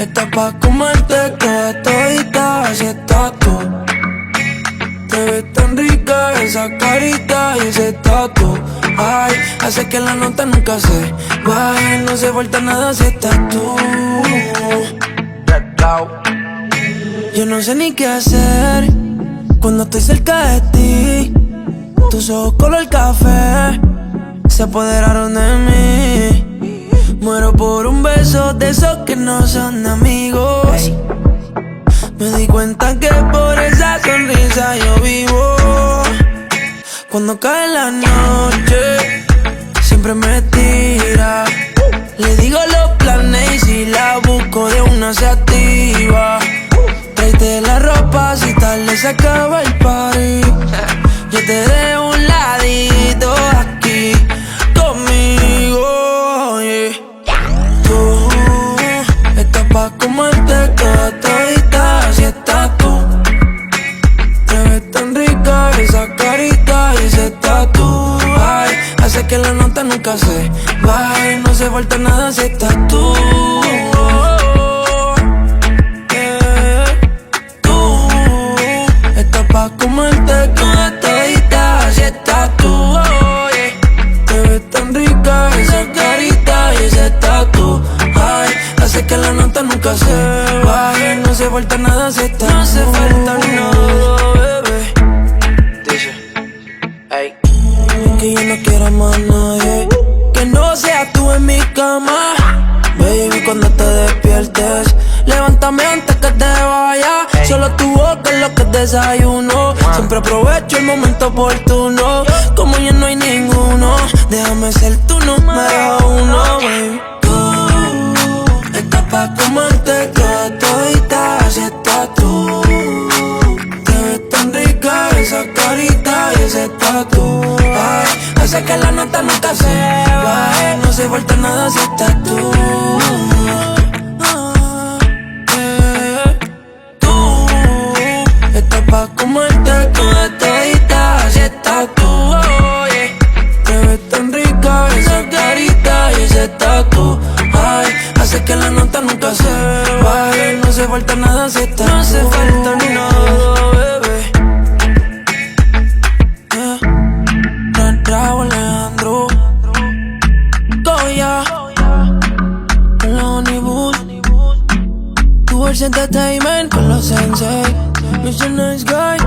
Estás pa' comerte toda todita, así estás tú. Te ves tan rica esa carita y ese tatu. Ay, hace que la nota nunca se baje. No se falta nada si estás tú. Yo no sé ni qué hacer cuando estoy cerca de ti. Tus ojos color café se apoderaron de mí. Muero por un beso de esos que no son amigos. Me di cuenta que por esa sonrisa yo vivo. Cuando cae la noche, siempre me tira. Le digo los planes y si la busco de una se activa. Tráete la ropa si tarde se acaba el party. Yo te dejo un ladito aquí conmigo, yeah. Tú estás pa' comerte toda todita, así estás tú. Te ves tan rica esa carita y ese tatu. Ay, hace que la nota nunca se baje. No se falta nada si estás tú. Tú estás pa' comerte toda todita, así estás tú. Te ves tan rica esa carita y ese tatu. Ay, hace que la nota nunca se baje. No se falta nada si estás tú. No se falta nada, bebé. Dice, ey, que yo no quiero más nadie que no seas tú en mi cama. Baby, cuando te despiertes, levántame antes que te vayas. Solo tu boca es lo que desayuno. Siempre aprovecho el momento oportuno. Como ya no hay ninguno, déjame ser tu número uno, baby. Tú estás pa' comerte toda todita, así estás tú. Te ves tan rica esa carita y ese tatu. Ay, hace que la nota nunca se baje. No se falta nada si estás tú. Tú estás pa' comerte toda todita, así estás tú. Oye, te ves tan rica esa carita y ese tatu. Ay, hace que la nota nunca se baje. No se falta nada si estás tú. No se falta nada, bebé. Raúl Alejandro Goya Lonibus Towards Entertainment con los Sensei Mr. Nice Guy.